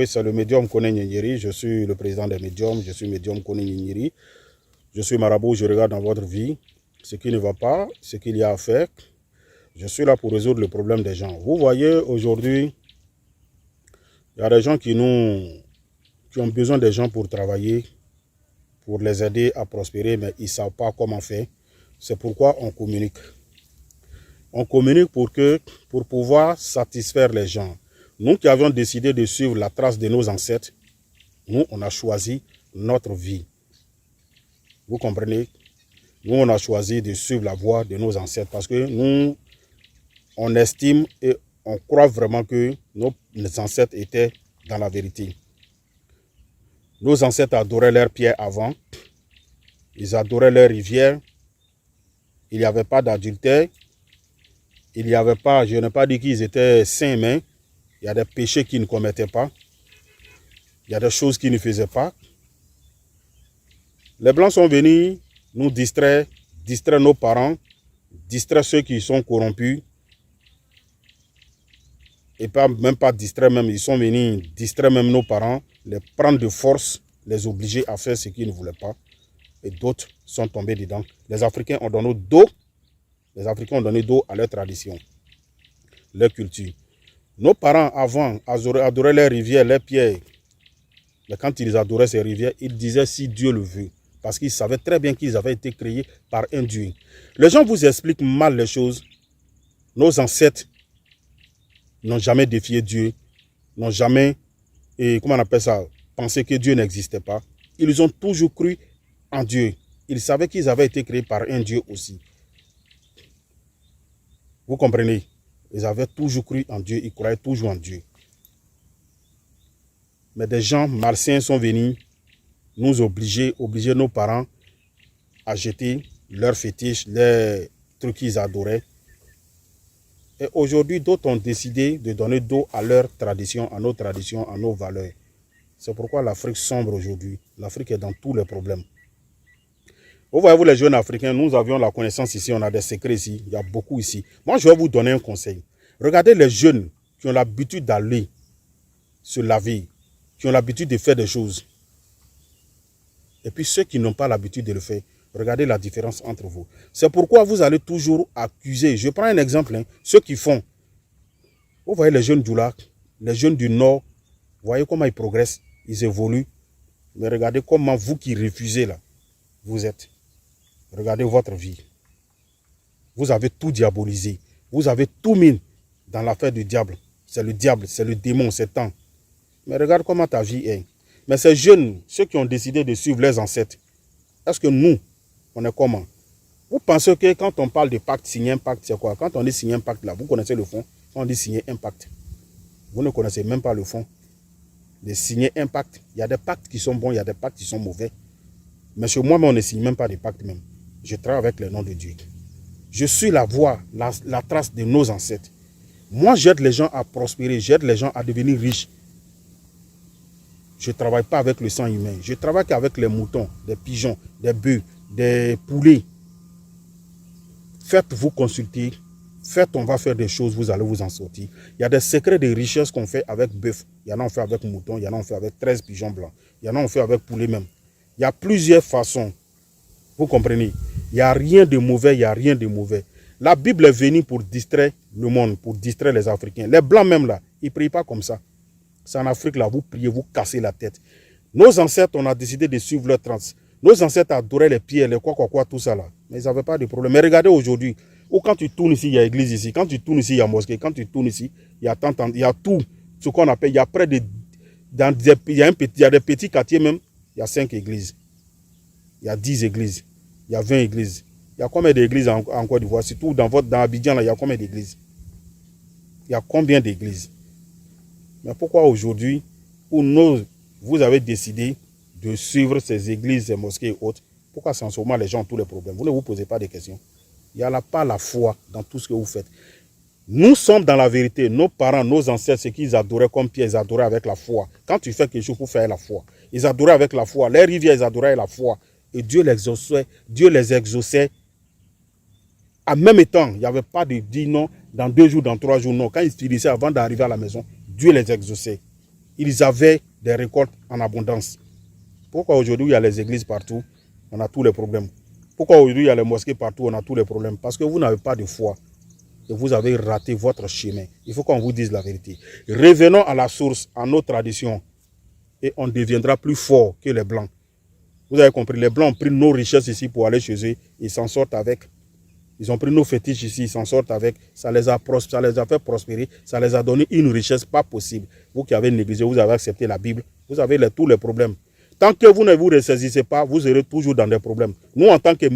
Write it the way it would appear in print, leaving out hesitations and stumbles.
Oui, c'est le médium Kone Nyeri. Je suis le président des médiums. Je suis médium Kone Nyeri. Je suis marabout. Je regarde dans votre vie ce qui ne va pas, ce qu'il y a à faire. Je suis là pour résoudre le problème des gens. Vous voyez, aujourd'hui, il y a des gens qui ont besoin des gens pour travailler, pour les aider à prospérer, mais ils ne savent pas comment faire. C'est pourquoi on communique. On communique pour pouvoir satisfaire les gens. Nous qui avions décidé de suivre la trace de nos ancêtres, nous, on a choisi notre vie. Vous comprenez? Nous, on a choisi de suivre la voie de nos ancêtres parce que nous, on estime et on croit vraiment que nos ancêtres étaient dans la vérité. Nos ancêtres adoraient leurs pierres avant. Ils adoraient leurs rivières. Il n'y avait pas d'adultère. Il n'y avait pas, je n'ai pas dit qu'ils étaient saints, mais il y a des péchés qu'ils ne commettaient pas. Il y a des choses qu'ils ne faisaient pas. Les Blancs sont venus nous distraire nos parents, distraire ceux qui sont corrompus. Et même pas distraire même, ils sont venus distraire même nos parents, les prendre de force, les obliger à faire ce qu'ils ne voulaient pas. Et d'autres sont tombés dedans. Les Africains ont donné dos. Les Africains ont donné dos à leur tradition, leur culture. Nos parents avant adoraient les rivières, les pierres. Mais quand ils adoraient ces rivières, ils disaient si Dieu le veut. Parce qu'ils savaient très bien qu'ils avaient été créés par un Dieu. Les gens vous expliquent mal les choses. Nos ancêtres n'ont jamais défié Dieu, n'ont jamais, comment on appelle ça, pensé que Dieu n'existait pas. Ils ont toujours cru en Dieu. Ils savaient qu'ils avaient été créés par un Dieu aussi. Vous comprenez? Ils avaient toujours cru en Dieu, ils croyaient toujours en Dieu. Mais des gens malsains sont venus nous obliger nos parents à jeter leurs fétiches, les trucs qu'ils adoraient. Et aujourd'hui, d'autres ont décidé de donner dos à leur tradition, à nos traditions, à nos valeurs. C'est pourquoi l'Afrique sombre aujourd'hui. L'Afrique est dans tous les problèmes. Vous voyez, vous les jeunes Africains, nous avions la connaissance ici, on a des secrets ici, il y a beaucoup ici. Moi, je vais vous donner un conseil. Regardez les jeunes qui ont l'habitude d'aller se laver, qui ont l'habitude de faire des choses. Et puis ceux qui n'ont pas l'habitude de le faire, regardez la différence entre vous. C'est pourquoi vous allez toujours accuser. Je prends un exemple, ceux qui font. Vous voyez les jeunes du lac, les jeunes du nord, vous voyez comment ils progressent, ils évoluent. Mais regardez comment vous qui refusez là, vous êtes. Regardez votre vie. Vous avez tout diabolisé. Vous avez tout mis dans l'affaire du diable. C'est le démon, c'est temps. Mais regarde comment ta vie est. Mais ces jeunes, ceux qui ont décidé de suivre leurs ancêtres, est-ce que nous, on est comment? Vous pensez que quand on parle de pacte, signer un pacte, c'est quoi? Quand on dit signer un pacte là, vous connaissez le fond. Quand on dit signer un pacte, vous ne connaissez même pas le fond. De signer un pacte, il y a des pactes qui sont bons, il y a des pactes qui sont mauvais. Mais chez moi, on ne signe même pas de pacte même. Je travaille avec le nom de Dieu. Je suis la voie, la trace de nos ancêtres. Moi, j'aide les gens à prospérer, j'aide les gens à devenir riches. Je ne travaille pas avec le sang humain. Je travaille qu'avec les moutons, des pigeons, des bœufs, des poulets. Faites-vous consulter. Faites, on va faire des choses, vous allez vous en sortir. Il y a des secrets de richesse qu'on fait avec bœuf. Il y en a on fait avec mouton, il y en a on fait avec 13 pigeons blancs. Il y en a on fait avec poulet même. Il y a plusieurs façons. Vous comprenez? Il n'y a rien de mauvais, il n'y a rien de mauvais. La Bible est venue pour distraire le monde, pour distraire les Africains. Les Blancs même là, ils ne prient pas comme ça. C'est en Afrique là, vous priez, vous cassez la tête. Nos ancêtres, on a décidé de suivre leur trans. Nos ancêtres adoraient les pierres, les quoi, tout ça là. Mais ils n'avaient pas de problème. Mais regardez aujourd'hui, ou quand tu tournes ici, il y a église ici. Quand tu tournes ici, il y a mosquée. Quand tu tournes ici, il y a tout. Ce qu'on appelle, il y a près de... il y a des petits quartiers même, il y a 5 églises. Il y a 10 églises. Il y a 20 églises. Il y a combien d'églises en Côte d'Ivoire? Surtout dans Abidjan, là, il y a combien d'églises? Il y a combien d'églises? Mais pourquoi aujourd'hui, vous avez décidé de suivre ces églises, ces mosquées et autres, pourquoi en ce moment les gens ont tous les problèmes? Vous ne vous posez pas de questions. Il n'y a pas la foi dans tout ce que vous faites. Nous sommes dans la vérité. Nos parents, nos ancêtres, ce qu'ils adoraient comme pierre, ils adoraient avec la foi. Quand tu fais quelque chose pour faire la foi, ils adoraient avec la foi. Les rivières, ils adoraient la foi. Et Dieu les exauçait. En même temps, il n'y avait pas de dire non, dans 2 jours, dans 3 jours, non. Quand ils finissaient avant d'arriver à la maison, Dieu les exauçait. ils avaient des récoltes en abondance. Pourquoi aujourd'hui il y a les églises partout, on a tous les problèmes? Pourquoi aujourd'hui il y a les mosquées partout, on a tous les problèmes? Parce que vous n'avez pas de foi et vous avez raté votre chemin. Il faut qu'on vous dise la vérité. Revenons à la source, à nos traditions, et on deviendra plus fort que les Blancs. Vous avez compris, les Blancs ont pris nos richesses ici pour aller chez eux, ils s'en sortent avec. Ils ont pris nos fétiches ici, ils s'en sortent avec. Ça les a fait prospérer, ça les a donné une richesse pas possible. Vous qui avez négligé, vous avez accepté la Bible, vous avez tous les problèmes. Tant que vous ne vous ressaisissez pas, vous serez toujours dans des problèmes. Nous, en tant que